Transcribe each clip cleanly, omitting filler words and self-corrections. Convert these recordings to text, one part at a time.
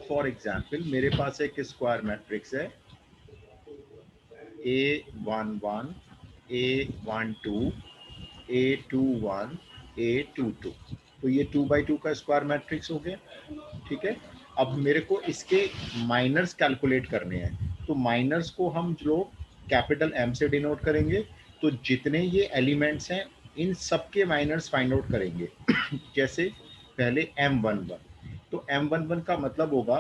For example मेरे पास एक square matrix है A11 A12 A21 A22, तो ये 2x2 का स्क्वायर मैट्रिक्स हो गया, ठीक है। अब मेरे को इसके माइनर्स कैलकुलेट करने हैं, तो माइनर्स को हम जो कैपिटल M से डिनोट करेंगे, तो जितने ये एलिमेंट्स हैं इन सबके माइनर्स फाइंड आउट करेंगे। जैसे पहले M11, तो M11 का मतलब होगा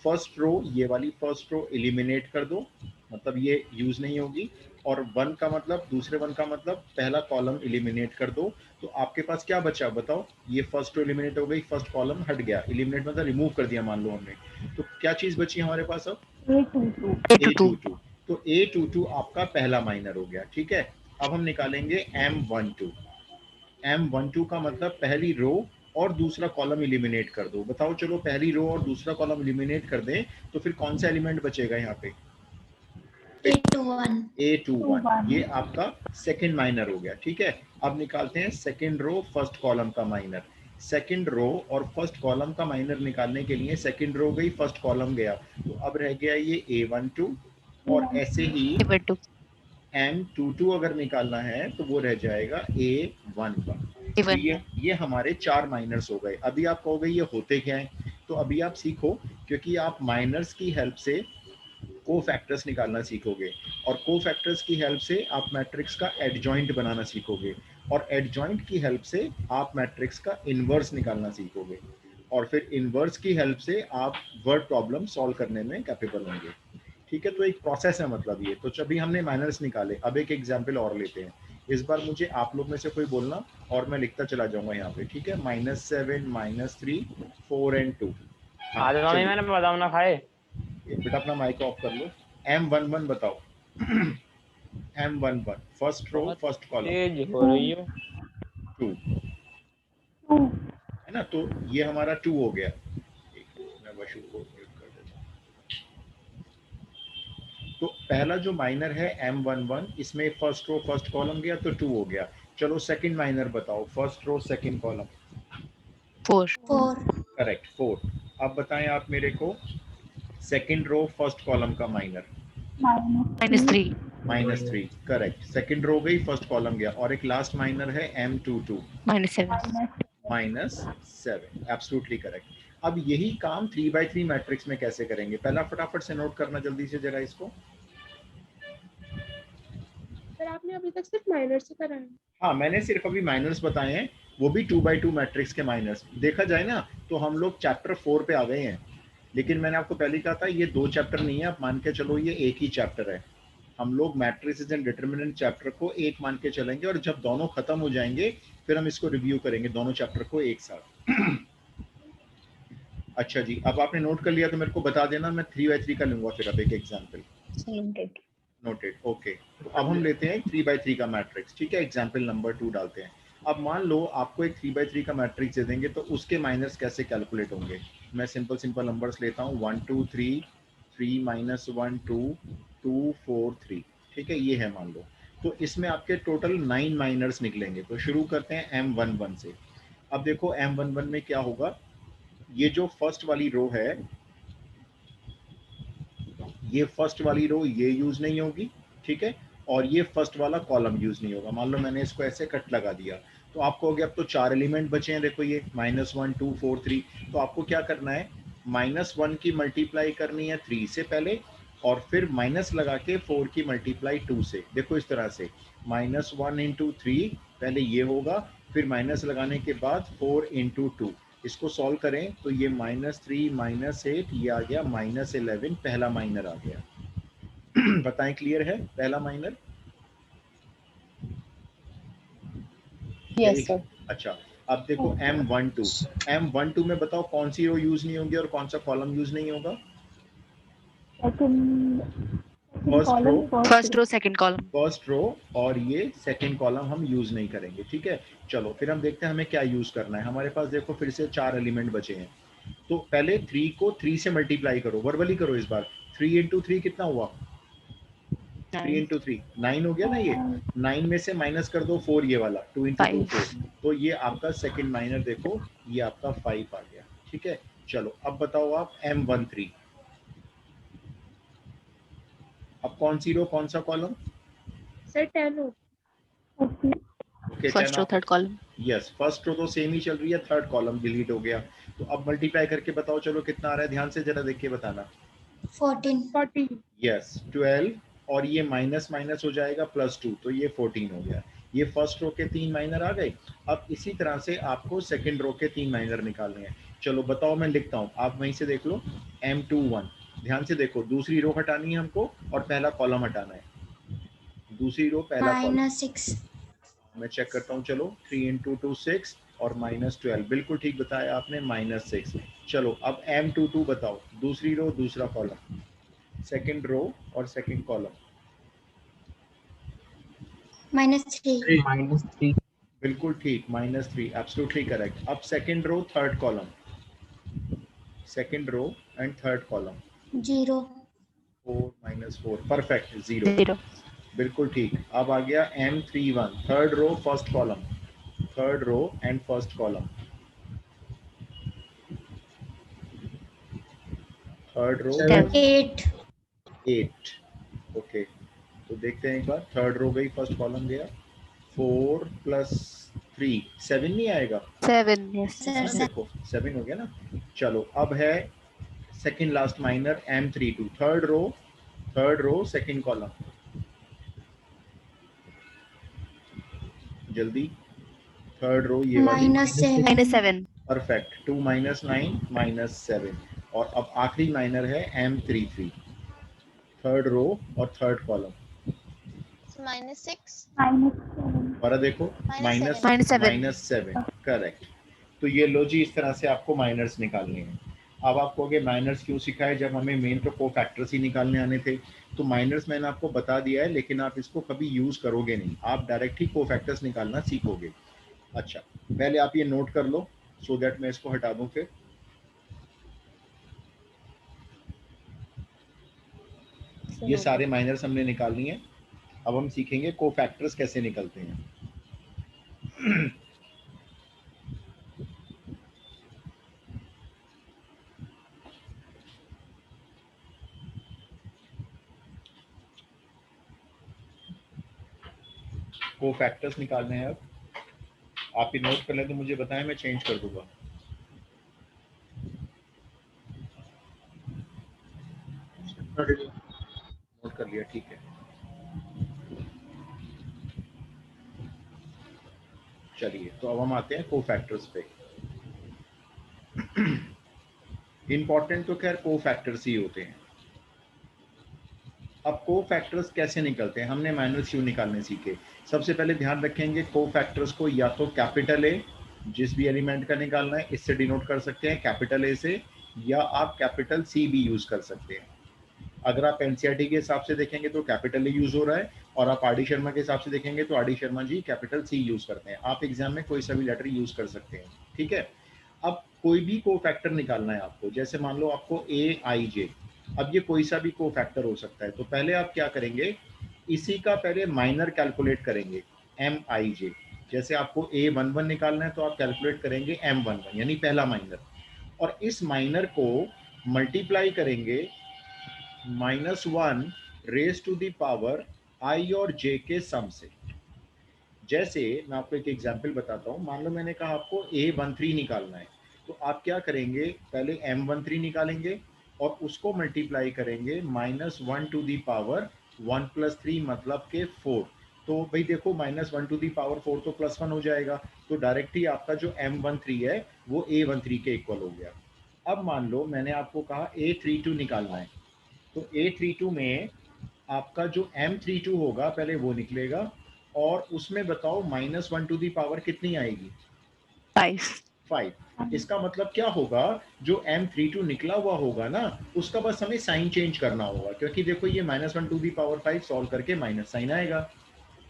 फर्स्ट रो, ये वाली फर्स्ट रो एलिमिनेट कर दो, मतलब ये यूज नहीं होगी, और वन का मतलब, दूसरे वन का मतलब पहला कॉलम एलिमिनेट कर दो, तो आपके पास क्या बचा बताओ। ये फर्स्ट रो एलिमिनेट हो गई, फर्स्ट कॉलम हट गया, एलिमिनेट मतलब रिमूव कर दिया मान लो हमने, तो क्या चीज बची हमारे पास अब A22 A22, तो A22 आपका पहला माइनर हो गया, ठीक है। अब हम निकालेंगे M12, M12 का मतलब पहली रो और दूसरा कॉलम एलिमिनेट कर दो, बताओ चलो पहली रो और दूसरा कॉलम एलिमिनेट कर दें तो फिर कौन सा एलिमेंट बचेगा यहाँ पे A21 A21, ये आपका सेकंड माइनर हो गया, ठीक है। अब निकालते हैं सेकंड रो फर्स्ट कॉलम का माइनर, सेकंड रो और फर्स्ट कॉलम का माइनर निकालने के लिए सेकंड रो गई, फर्स्ट कॉलम गया, तो अब रह गया ये A12, और ऐसे ही A12 M22 अगर निकालना है तो वो रह जाएगा A11। तो ये हमारे 4 माइनर्स हो गए। अभी आप कहोगे ये होते क्या है, तो अभी आप सीखो, क्योंकि आप माइनर्स की हेल्प से को फैक्टर्स निकालना सीखोगे, और को फैक्टर्स की हेल्प से आप मैट्रिक्स का एडजॉइंट बनाना सीखोगे, और एडजॉइंट की हेल्प से आप मैट्रिक्स का इनवर्स निकालना सीखोगे, और फिर इनवर्स की हेल्प से आप वर्ड प्रॉब्लम सॉल्व करने में कैपेबल होंगे, ठीक है। तो एक प्रोसेस है मतलब ये। तो अभी हमने माइनर्स निकाले, अब एक एग्जाम्पल और लेते हैं। इस बार मुझे आप लोग में से कोई बोलना और मैं लिखता चला जाऊंगा यहाँ पे, ठीक है। -7 -3 4 and 2। हाँ आज मम्मी मैंने बादाम ना खाए। बेटा अपना माइक ऑफ कर लो। M11 बताओ। M11 फर्स्ट रो बहुत फर्स्ट कॉलम तेज हो रही हो। 2 है ना, तो ये हमारा 2 हो गया। एक मिनट, मैं वशु को म्यूट कर देता हूँ। तो पहला जो माइनर है M11, इसमें फर्स्ट रो फर्स्ट कॉलम गया तो 2 हो गया। चलो सेकंड माइनर बताओ, first row second column 4 4 correct 4। अब बताएं आप मेरे को सेकंड रो फर्स्ट कॉलम का माइनर -3 -3 करेक्ट, सेकंड रो गई फर्स्ट कॉलम गया, और एक लास्ट माइनर है M22 -7 -7 एब्सोल्युटली करेक्ट। अब यही काम 3x3 मैट्रिक्स में कैसे करेंगे, पहला फटाफट से नोट करना जल्दी से जरा इसको। सर आपने अभी तक सिर्फ माइनर से करा है। हाँ मैंने सिर्फ अभी माइनर्स बताए हैं, वो भी 2x2 मैट्रिक्स के माइनर्स। देखा जाए ना तो हम लोग चैप्टर 4 पे आ गए हैं, लेकिन मैंने आपको पहले कहा था ये 2 चैप्टर नहीं है, आप मान के चलो ये एक ही चैप्टर है। हम लोग मैट्रिसेस एंड डिटरमिनेंट चैप्टर को एक मान के चलेंगे, और जब दोनों खत्म हो जाएंगे फिर हम इसको रिव्यू करेंगे दोनों चैप्टर को एक साथ। अच्छा जी, अब आपने नोट कर लिया तो मेरे को बता देना, मैं 3x3 का लूंगा फिर अब एक एग्जाम्पल। Noted, okay. तो अब हम लेते हैं 3x3 का मैट्रिक्स, ठीक है। एग्जाम्पल नंबर 2 डालते हैं। अब मान लो आपको एक 3x3 का मैट्रिक्स दे देंगे, तो उसके माइनस कैसे कैलकुलेट होंगे। मैं सिंपल नंबर्स लेता हूँ, 1 2 3 3 -1 2 2 4 3, ठीक है, ये है मान लो। तो इसमें आपके टोटल 9 माइनर्स निकलेंगे। तो शुरू करते हैं M11 से। अब देखो M11 में क्या होगा, ये जो फर्स्ट वाली रो है, ये फर्स्ट वाली रो ये यूज नहीं होगी, ठीक है, और ये फर्स्ट वाला कॉलम यूज नहीं होगा। मान लो मैंने इसको ऐसे कट लगा दिया, तो आपको हो गया अब तो 4 एलिमेंट बचे हैं, देखो ये -1 2 4 3। तो आपको क्या करना है, -1 की मल्टीप्लाई करनी है 3 से पहले, और फिर माइनस लगा के 4 की मल्टीप्लाई 2 से। देखो इस तरह से -1 × 3 पहले ये होगा, फिर माइनस लगाने के बाद 4 × 2। इसको सॉल्व करें तो ये -3 -8 ये आ गया -11, पहला माइनर आ गया। बताएं क्लियर है पहला माइनर? यस सर अच्छा, अब देखो M12 में बताओ कौन सी रो यूज नहीं होगी और कौन सा कॉलम यूज नहीं होगा। First row second column first row और ये सेकंड कॉलम हम यूज नहीं करेंगे, ठीक है। चलो फिर हम देखते हैं हमें क्या यूज करना है। हमारे पास देखो फिर से 4 एलिमेंट बचे हैं, तो पहले 3 को 3 से मल्टीप्लाई करो, वर्बली करो इस बार। 3 × 3 कितना हुआ, 3 × 3 9 हो गया ना। ये 9 में से माइनस कर दो 4, ये वाला 2 × 2 4, तो ये आपका सेकंड माइनर देखो, ये आपका 5 आ गया, ठीक है। चलो अब बताओ आप M13, अब कौन सी रो कौन सा कॉलम? सर 10 हो। Okay, first row third column. Yes, first row तो सेम ही चल रही है, थर्ड कॉलम डिलीट हो गया। तो अब मल्टीप्लाई करके बताओ, चलो कितना आ रहा है, ध्यान से जरा देख के बताना। 14. 40। यस 12, और ये माइनस माइनस हो जाएगा +2, तो ये 14 हो गया। ये फर्स्ट रो के 3 माइनर आ गए। अब इसी तरह से आपको सेकंड रो के 3 माइनर निकालने हैं। चलो बताओ, मैं लिखता हूँ, आप वहीं से देख लो। M21, ध्यान से देखो, दूसरी रो हटानी है हमको और पहला कॉलम हटाना है। दूसरी रो पहला कॉलम, -6. मैं चेक करता हूँ। चलो 3 × 2 6 और -12, बिल्कुल ठीक बताया आपने, -6। चलो अब M22 बताओ, दूसरी रो दूसरा कॉलम, सेकंड रो और सेकंड कॉलम। -3. बिल्कुल ठीक, -3, एब्सोल्युटली करेक्ट। अब second row third column, second row and third column. 0. 4 - 4, perfect, 0, 0 बिल्कुल ठीक। अब आ गया M31, third row first column, third row and first column, third row 7 8. 8। Okay, तो देखते हैं एक बार, थर्ड रो गई, फर्स्ट कॉलम गया, 4 + 3 7 नहीं आएगा? 7 यस Sir, हाँ 7। देखो 7 हो गया ना। चलो अब है second last minor M32, third row second column, जल्दी, थर्ड रो ये वाली, -7. -7 परफेक्ट, 2 - 9 -7। और अब आखिरी माइनर है M33, थर्ड रो और थर्ड कॉलम, -6 दोबारा देखो, माइनस -7 -7, करेक्ट। तो ये लो जी, इस तरह से आपको माइनर्स निकालने हैं। अब आप कहोगे माइनर्स क्यों सिखाए जब हमें मेन तो कोफैक्टर्स ही निकालने आने थे। तो माइनर्स मैंने आपको बता दिया है, लेकिन आप इसको कभी यूज करोगे नहीं, आप डायरेक्ट ही कोफैक्टर्स निकालना सीखोगे। अच्छा, पहले आप ये नोट कर लो, सो दैट मैं इसको हटा दूं। फिर ये सारे माइनर्स हमने निकाल लिए हैं। अब हम सीखेंगे कोफैक्टर्स कैसे निकलते हैं। कोफैक्टर्स निकालने हैं। अब आप ये नोट कर लें तो मुझे बताएं, मैं चेंज कर दूंगा। नोट कर लिया, ठीक है। चलिए, तो अब हम आते हैं कोफैक्टर्स पे। इंपॉर्टेंट तो खैर कोफैक्टर्स ही होते हैं। अब कोफैक्टर्स कैसे निकलते हैं, हमने माइनस क्यों निकालने सीखे। सबसे पहले ध्यान रखेंगे, कोफैक्टर्स को या तो कैपिटल ए, जिस भी एलिमेंट का निकालना है, इससे डिनोट कर सकते हैं कैपिटल ए से, या आप कैपिटल सी भी यूज कर सकते हैं। अगर आप एनसीईआरटी के हिसाब से देखेंगे तो कैपिटल ए यूज हो रहा है, और आप आर डी शर्मा के हिसाब से देखेंगे तो R D Sharma G capital C use करते हैं। आप एग्जाम में कोई सा भी लेटर यूज कर सकते हैं, ठीक है। अब कोई भी कोफैक्टर निकालना है आपको, जैसे मान लो आपको AIJ, अब ये कोई सा भी कोफैक्टर हो सकता है। तो पहले आप क्या करेंगे, इसी का पहले माइनर कैलकुलेट करेंगे, MIJ। जैसे आपको A11 निकालना है तो आप कैलकुलेट करेंगे M11, यानी पहला माइनर, और इस माइनर को मल्टीप्लाई करेंगे -1 raise to the power I और J के सम से। जैसे मैं आपको एक एग्जांपल बताता हूँ, मान लो मैंने कहा आपको A13 निकालना है, तो आप क्या करेंगे, पहले M13 निकालेंगे और उसको मल्टीप्लाई करेंगे -1 टू दी पावर 1 + 3, मतलब के 4। तो भाई देखो, -1 टू दी पावर 4 तो +1 हो जाएगा, तो डायरेक्ट ही आपका जो M13 है वो A13 के इक्वल हो गया। अब मान लो मैंने आपको कहा A32 निकालना है, तो A32 में आपका जो M32 होगा पहले वो निकलेगा, और उसमें बताओ -1 टू दी पावर कितनी आएगी, 5 5। इसका मतलब क्या होगा, जो M32 निकला हुआ होगा ना, उसका बस हमें साइन चेंज करना होगा, क्योंकि देखो ये -1 टू दी पावर 5 सॉल्व करके माइनस साइन आएगा,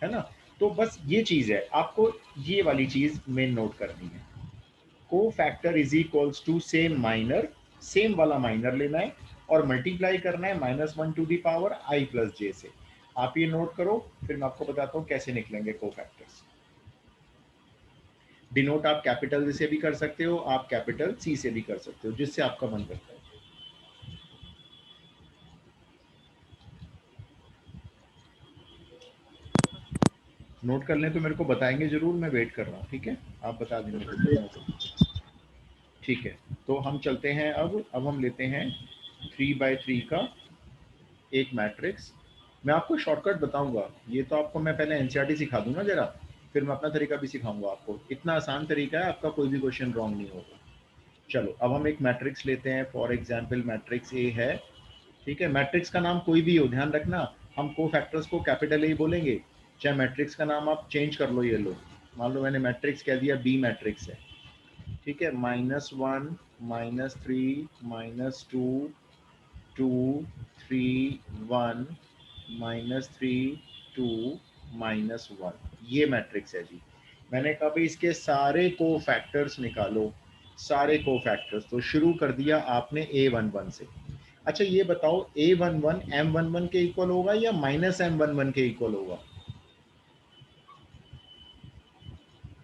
है ना। तो बस ये चीज है, आपको ये वाली चीज मेन नोट करनी है। Cofactor is equals to same minor, same वाला माइनर लेना है और मल्टीप्लाई करना है -1 to the power I + J से। आप ये नोट करो, फिर मैं आपको बताता हूँ कैसे निकलेंगे कोफैक्टर्स। डिनोट आप कैपिटल से भी कर सकते हो, आप कैपिटल सी से भी कर सकते हो, जिससे आपका मन करता है। नोट कर लें तो मेरे को बताएंगे जरूर, मैं वेट कर रहा हूँ, ठीक है? आप बता दें मेरे को कितना होगा। ठीक है, तो हम चलते हैं अब हम लेते हैं 3x3 का एक मैट्रिक्स। मैं आपको शॉर्टकट बताऊंगा, ये तो आपको मैं पहले एनसीईआरटी सिखा दूंगा जरा, फिर मैं अपना तरीका भी सिखाऊंगा आपको। इतना आसान तरीका है, आपका कोई भी क्वेश्चन रॉन्ग नहीं होगा। चलो अब हम एक मैट्रिक्स लेते हैं, फॉर एग्जाम्पल मैट्रिक्स ए है, ठीक है? मैट्रिक्स का नाम कोई भी हो, ध्यान रखना हम को फैक्टर्स को कैपिटल ए ही बोलेंगे, चाहे मैट्रिक्स का नाम आप चेंज कर लो। ये लो, मान लो मैंने मैट्रिक्स कह दिया बी मैट्रिक्स है, ठीक है? -1 -3 -2 2 3 1 -3 2 -1, ये मैट्रिक्स है जी। मैंने कहा भाई इसके सारे को फैक्टर्स निकालो, सारे को फैक्टर्स। तो शुरू कर दिया आपने A11 से। अच्छा ये बताओ A11 M11 के इक्वल होगा या -M11 के इक्वल होगा?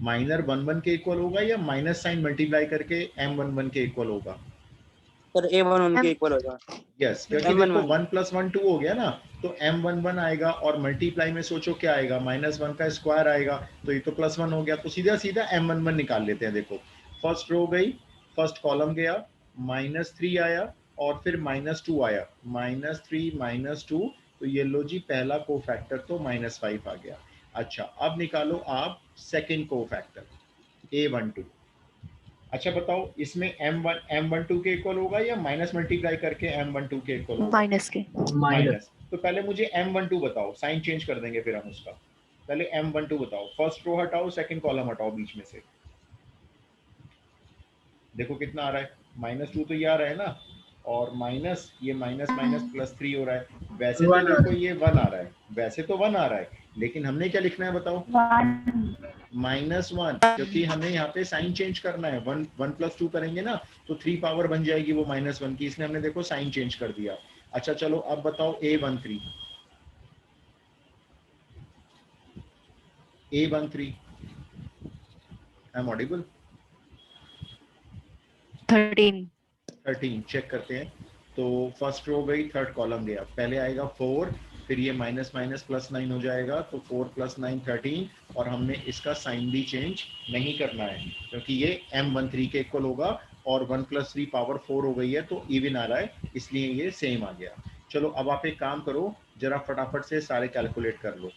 -11 के इक्वल होगा या माइनस साइन मल्टीप्लाई करके M11 के इक्वल होगा? सर A11 के इक्वल होगा। यस, क्योंकि M11 देखो 1 + 1 2 हो गया ना, तो M11 आएगा और मल्टीप्लाई में सोचो क्या आएगा, -1 का स्क्वायर आएगा, तो ये तो +1 हो गया, तो सीधा सीधा M11 निकाल लेते हैं। देखो फर्स्ट रो गई, फर्स्ट कॉलम गया, -3 आया और फिर -2 आया, -3 -2, तो ये लो जी पहला को फैक्टर तो -5 आ गया। अच्छा अब निकालो आप सेकेंड को फैक्टर A12। अच्छा बताओ इसमें M12 के इक्वल होगा या माइनस मल्टीप्लाई करके M12 के इक्वल होगा? माइनस के। माइनस। तो पहले मुझे M12 बताओ, साइन चेंज कर देंगे फिर हम उसका। पहले M12 बताओ, फर्स्ट रो हटाओ, सेकंड कॉलम हटाओ बीच में से, देखो कितना आ रहा है, -2 तो ये आ रहा है ना, और माइनस ये माइनस माइनस +3 हो रहा है। वैसे तो देखो ये 1 आ रहा है, वैसे तो 1 आ रहा है, लेकिन हमने क्या लिखना है बताओ? -1, क्योंकि हमें यहाँ पे साइन चेंज करना है। 1 + 2 करेंगे ना तो 3 पावर बन जाएगी वो -1 की, इसलिए हमने देखो साइन चेंज कर दिया। अच्छा चलो अब बताओ A13, A13 I am audible? 13 check करते हैं। तो फर्स्ट रो गई, थर्ड कॉलम गया, पहले आएगा 4, फिर ये माइनस माइनस +9 हो जाएगा, तो 4 + 9 13, और हमने इसका साइन भी चेंज नहीं करना है क्योंकि ये M13 के इक्वल होगा, और 1 + 3 पावर 4 हो गई है तो इवन आ रहा है, इसलिए ये सेम आ गया। चलो अब आप एक काम करो, जरा फटाफट से सारे कैलकुलेट कर लो,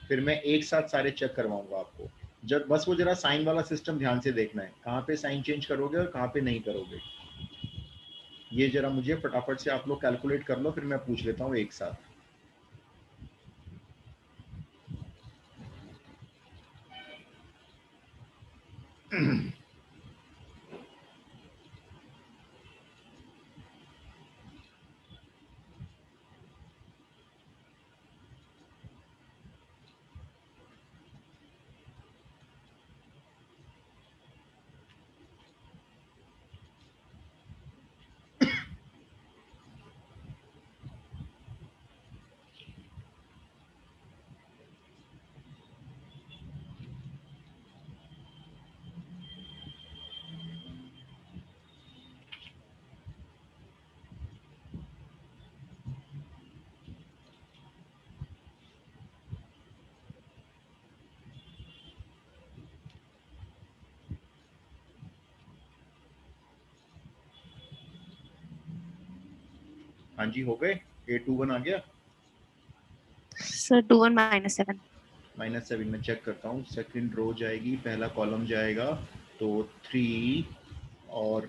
फिर मैं एक साथ सारे चेक करवाऊंगा आपको। जब बस वो जरा साइन वाला सिस्टम ध्यान से देखना है, कहाँ पे साइन चेंज करोगे और कहाँ पे नहीं करोगे, ये जरा मुझे फटाफट से आप लोग कैलकुलेट कर लो, फिर मैं पूछ लेता हूँ एक साथ। हाँ जी, हो गए? A21 आ गया? सर 21 -7 -7 में चेक करता हूँ, सेकंड रो जाएगी, पहला कॉलम जाएगा, तो 3 और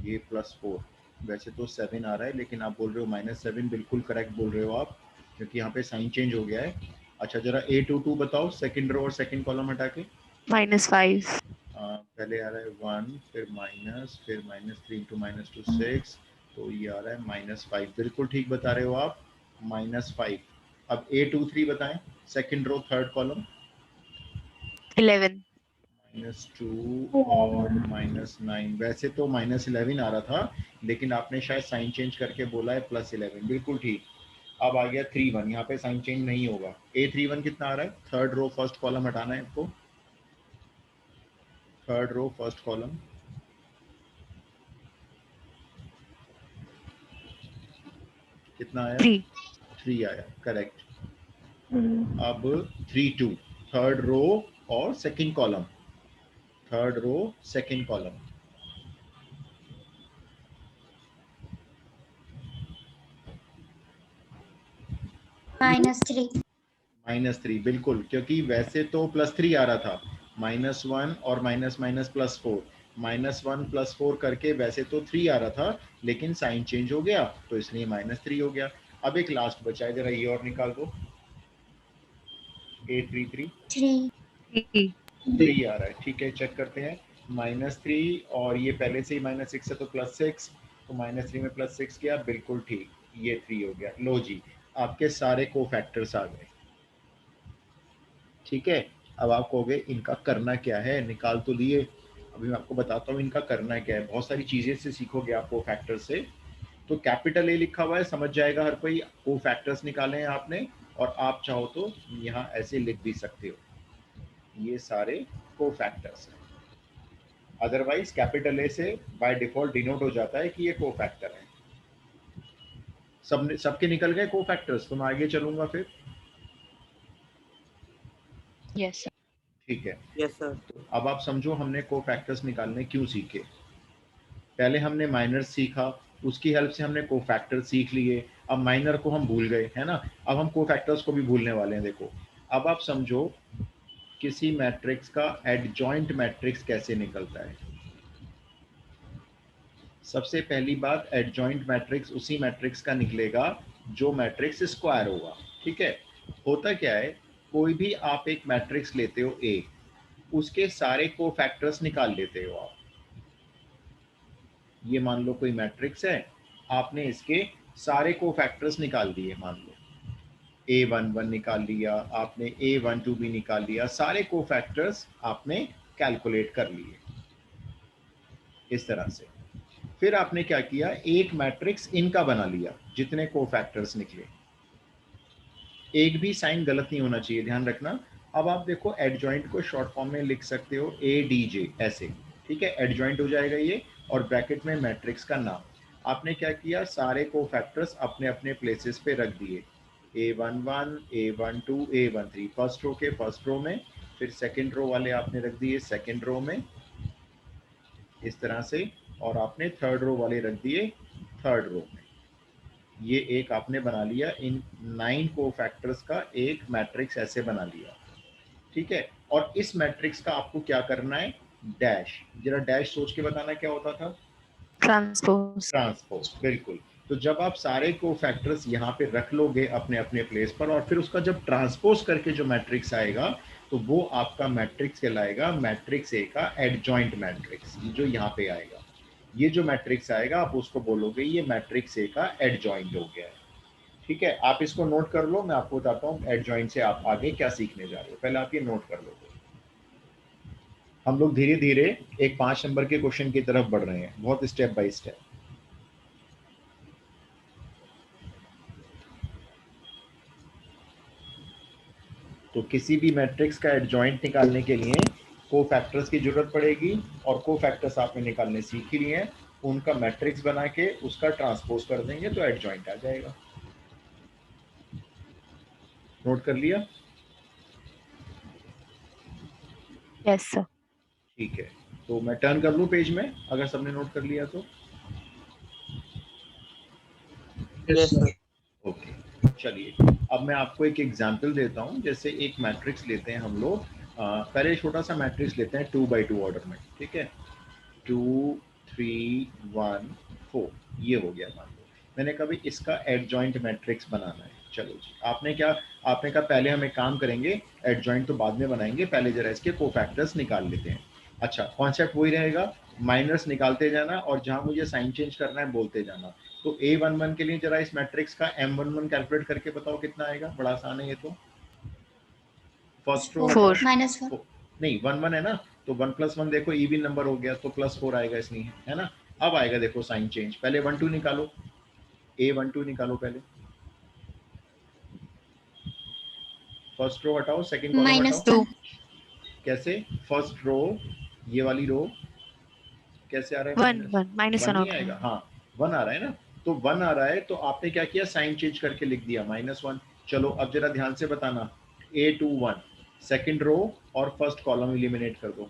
ये +4, वैसे तो 7 आ रहा है, लेकिन आप बोल रहे हो -7, बिल्कुल करेक्ट बोल रहे हो आप, क्योंकि यहाँ पे साइन चेंज हो गया है। अच्छा जरा A22 बताओ, सेकंड रो और सेकंड कॉलम हटा के। -5 पहले आ रहा है 1, फिर माइनस, फिर -3 × -2 6, तो ये आ रहा है -5, बिल्कुल ठीक बता रहे हो आप, -5। अब A23 बताएं, सेकंड रो थर्ड कॉलम। 11 -2 और -9, वैसे तो -11 आ रहा था, लेकिन आपने शायद साइन चेंज करके बोला है +11, बिल्कुल ठीक। अब आ गया 31, यहाँ पे साइन चेंज नहीं होगा। A31 कितना आ रहा है? थर्ड रो फर्स्ट कॉलम हटाना है आपको। थर्ड रो फर्स्ट कॉलम, कितना आया? 3. 3 आया, करेक्ट। अब 3 2, थर्ड रो और second column, third row second column, -3 -3, बिल्कुल, क्योंकि वैसे तो +3 आ रहा था, -1 और माइनस माइनस +4, -1 +4 करके वैसे तो 3 आ रहा था, लेकिन साइन चेंज हो गया तो इसलिए -3 हो गया। अब एक लास्ट बचा है, जरा ये और निकाल दो। A33 3 3 आ रहा है, ठीक है, चेक करते हैं। -3 और ये पहले से ही -6 है तो +6, तो -3 में +6 किया, बिल्कुल ठीक, ये 3 हो गया। लो जी, आपके सारे कोफैक्टर्स आ गए। ठीक है, अब आप कहोगे इनका करना क्या है, निकाल तो लिए, अभी मैं आपको बताता हूँ इनका करना क्या है। बहुत सारी चीजें से सीखोगे आप कोफैक्टर से। तो कैपिटल ए लिखा हुआ है, समझ जाएगा हर कोई, कोफैक्टर्स निकाले हैं आपने, और आप चाहो तो यहाँ ऐसे लिख भी सकते हो, ये सारे कोफैक्टर्स हैं। अदरवाइज कैपिटल ए से बाय डिफॉल्ट डिनोट हो जाता है कि ये कोफैक्टर है। सबके निकल गए कोफैक्टर्स, तो मैं आगे चलूंगा फिर। Yes, sir. ठीक है, यस सर। तो अब आप समझो हमने कोफैक्टर्स निकालने क्यों सीखे। पहले हमने माइनर सीखा, उसकी हेल्प से हमने कोफैक्टर सीख लिए, अब माइनर को हम भूल गए, है ना। अब हम कोफैक्टर्स को भी भूलने वाले हैं। देखो, अब आप समझो किसी मैट्रिक्स का एडजॉइंट मैट्रिक्स कैसे निकलता है। सबसे पहली बात, एडजॉइंट मैट्रिक्स उसी मैट्रिक्स का निकलेगा जो मैट्रिक्स स्क्वायर होगा। ठीक है, होता क्या है, कोई भी आप एक मैट्रिक्स लेते हो ए, उसके सारे कोफैक्टर्स निकाल लेते हो आप। ये मान लो कोई मैट्रिक्स है, आपने इसके सारे कोफैक्टर्स निकाल दिए, मान लो A11 निकाल लिया आपने, A12 भी निकाल लिया, सारे कोफैक्टर्स आपने कैलकुलेट कर लिए इस तरह से। फिर आपने क्या किया, एक मैट्रिक्स इनका बना लिया जितने कोफैक्टर्स निकले। एक भी साइन गलत नहीं होना चाहिए, ध्यान रखना। अब आप देखो एडजॉइंट को शॉर्ट फॉर्म में लिख सकते हो ADJ ऐसे, ठीक है, एडजॉइंट हो जाएगा ये, और ब्रैकेट में मैट्रिक्स का नाम। आपने क्या किया, सारे कोफैक्टर्स अपने अपने प्लेसेस पे रख दिए, A11 A12 A13 first row के फर्स्ट रो में, फिर सेकंड रो वाले आपने रख दिए सेकंड रो में इस तरह से, और आपने थर्ड रो वाले रख दिए थर्ड रो में। ये एक आपने बना लिया, इन 9 कोफैक्टर्स का एक मैट्रिक्स ऐसे बना लिया। ठीक है, और इस मैट्रिक्स का आपको क्या करना है, डैश, जरा डैश सोच के बताना क्या होता था, Transpose. ट्रांसपोज, बिल्कुल। तो जब आप सारे कोफैक्टर्स यहाँ पे रख लोगे अपने अपने प्लेस पर, और फिर उसका जब ट्रांसपोज करके जो मैट्रिक्स आएगा, तो वो आपका मैट्रिक्स कहलाएगा मैट्रिक्स ए का एडजॉइंट मैट्रिक्स, जो यहाँ पे आएगा। ये जो मैट्रिक्स आएगा आप उसको बोलोगे ये मैट्रिक्स ए का एडजॉइंट हो गया है। ठीक है, आप इसको नोट कर लो, मैं आपको बताता हूँ एडजॉइंट से आप आगे क्या सीखने जा रहे हो, पहले आप ये नोट कर लो। हम लोग धीरे धीरे एक 5 नंबर के क्वेश्चन की तरफ बढ़ रहे हैं, बहुत स्टेप बाय स्टेप। तो किसी भी मैट्रिक्स का एडजॉइंट निकालने के लिए कोफैक्टर्स की जरूरत पड़ेगी, और कोफैक्टर्स आपने निकालने सीख ही लिए हैं, उनका मैट्रिक्स बना के उसका ट्रांसपोज कर देंगे तो एडजॉइंट आ जाएगा। नोट कर लिया? Yes, sir. ठीक है, तो मैं टर्न कर लूं पेज में अगर सबने नोट कर लिया तो। Yes sir. ओके, चलिए अब मैं आपको एक एग्जांपल देता हूं। जैसे एक मैट्रिक्स लेते हैं हम लोग, पहले छोटा सा मैट्रिक्स लेते हैं 2 by 2 ऑर्डर में। ठीक है, 2 3 1 4, ये हो गया। मान लो मैंने कभी इसका एडजॉइंट मैट्रिक्स बनाना है। चलो जी, आपने कहा पहले हम एक काम करेंगे, एडजॉइंट तो बाद में बनाएंगे, पहले जरा इसके कोफैक्टर्स निकाल लेते हैं। अच्छा, कॉन्सेप्ट वही रहेगा, माइनस निकालते जाना और जहां मुझे साइन चेंज करना है बोलते जाना। तो A11 के लिए जरा इस मैट्रिक्स का M11 कैलकुलेट करके बताओ कितना आएगा, बड़ा आसान है ये तो। First row 4. -4 नहीं 1 1 है ना, तो 1 + 1 देखो इवन नंबर हो गया तो +4 आएगा इसलिए, है ना। अब आएगा देखो साइन चेंज, पहले 1 2 निकालो, A12 निकालो पहले, फर्स्ट रो हटाओ सेकंड कॉलम हटाओ। -2 2. कैसे, फर्स्ट रो ये वाली रो कैसे आ रहा है? One one minus one one नहीं आएगा, हाँ 1 आ रहा है ना, तो 1 आ रहा है, तो आपने क्या किया, साइन चेंज करके लिख दिया -1। चलो अब जरा ध्यान से बताना, A21 सेकंड रो और फर्स्ट कॉलम एलिमिनेट कर दो,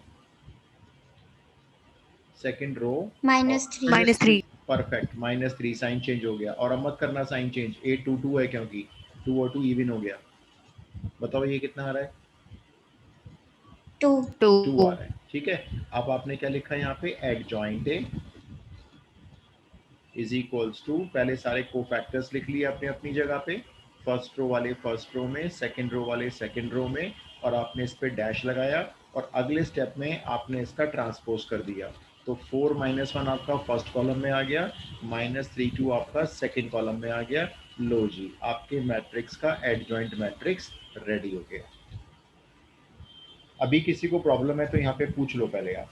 second row -3 -3 perfect, -3 sign change हो गया। और अब मत करना साइन चेंज, A22 है क्योंकि 2 और 2 इवन हो गया। बताओ ये कितना आ रहा है? 2 2 आ 2 रहा है, ठीक है। अब आपने क्या लिखा है यहाँ पे, adjoint A is equals to, पहले सारे कोफैक्टर्स लिख लिए अपने अपनी जगह पे, फर्स्ट रो वाले फर्स्ट रो में, सेकंड रो वाले सेकंड रो में, और आपने इस पे डैश लगाया, और अगले स्टेप में आपने इसका ट्रांसपोज कर दिया। तो 4 -1 आपका फर्स्ट कॉलम में आ गया, -32 आपका सेकंड कॉलम में आ गया। लो जी, आपके मैट्रिक्स का एडजॉइंट मैट्रिक्स रेडी हो गया। अभी किसी को प्रॉब्लम है तो यहाँ पे पूछ लो पहले आप।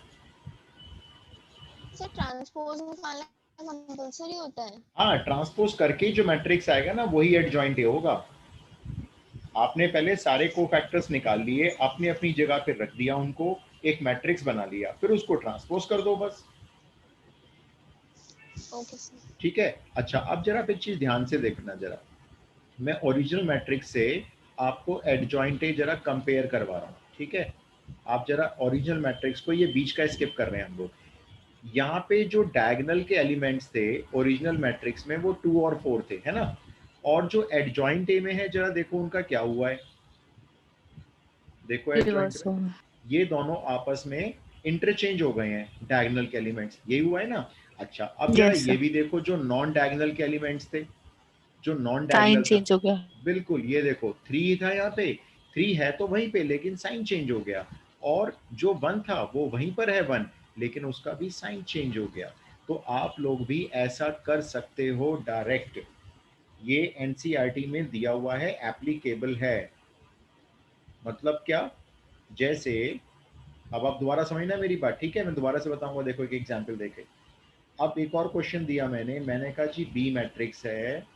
सर ट्रांसपोज निकालना कंपलसरी होता है? हाँ, ट्रांसपोज करके जो मैट्रिक्स आएगा ना वही एडजॉइंट होगा। आपने पहले सारे कोफैक्टर्स निकाल लिए, अपनी अपनी जगह पे रख दिया उनको, एक मैट्रिक्स बना लिया, फिर उसको ट्रांसपोज कर दो बस। Okay sir. ठीक है। अच्छा, अब जरा एक चीज ध्यान से देखना, जरा मैं ओरिजिनल मैट्रिक्स से आपको एडजॉइंट जरा कंपेयर करवा रहा हूँ, ठीक है। आप जरा ओरिजिनल मैट्रिक्स को, ये बीच का स्किप कर रहे हैं हम लोग, यहाँ पे जो डायगोनल के एलिमेंट्स थे ओरिजिनल मैट्रिक्स में वो 2 और 4 थे, है ना। और जो एडजॉइंट ए में है, जरा देखो उनका क्या हुआ है, देखो एडजॉइंट रिवर्स में ये दोनों आपस में इंटरचेंज हो गए हैं, डायगोनल के एलिमेंट्स, यही हुआ है ना। अच्छा, अब जरा यस ये भी देखो, जो नॉन डायगोनल के एलिमेंट्स थे, जो नॉन साइन डायगोनल था, चेंज हो गया। बिल्कुल, ये देखो 3 था यहाँ पे, 3 है तो वहीं पे, लेकिन साइन चेंज हो गया। और जो 1 था वो वहीं पर है 1, लेकिन उसका भी साइन चेंज हो गया। तो आप लोग भी ऐसा कर सकते हो डायरेक्ट, ये एनसीईआरटी में दिया हुआ है, एप्लीकेबल है। मतलब क्या, जैसे, अब आप दोबारा समझना मेरी बात, ठीक है, मैं दोबारा से बताऊंगा, देखो एक एग्जांपल देके। अब एक और क्वेश्चन दिया मैंने कहा जी बी मैट्रिक्स है,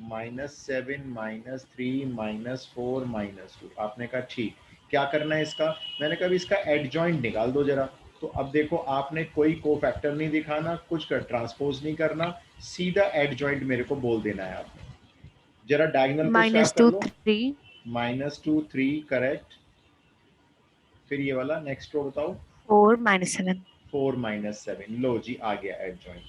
-7 -3 -4 -2। आपने कहा ठीक, क्या करना है इसका, मैंने कहा इसका एडजॉइंट निकाल दो जरा। तो अब देखो, आपने कोई कोफैक्टर नहीं दिखाना, कुछ कर ट्रांसपोज नहीं करना, सीधा एडजॉइंट मेरे को बोल देना है आपने। जरा डायगोनल को स्वैप कर -2 लो, 3 -2 3 करेक्ट। फिर ये वाला नेक्स्ट रो बताओ, 4 -7 4 -7। लो जी, आ गया एडजॉइंट।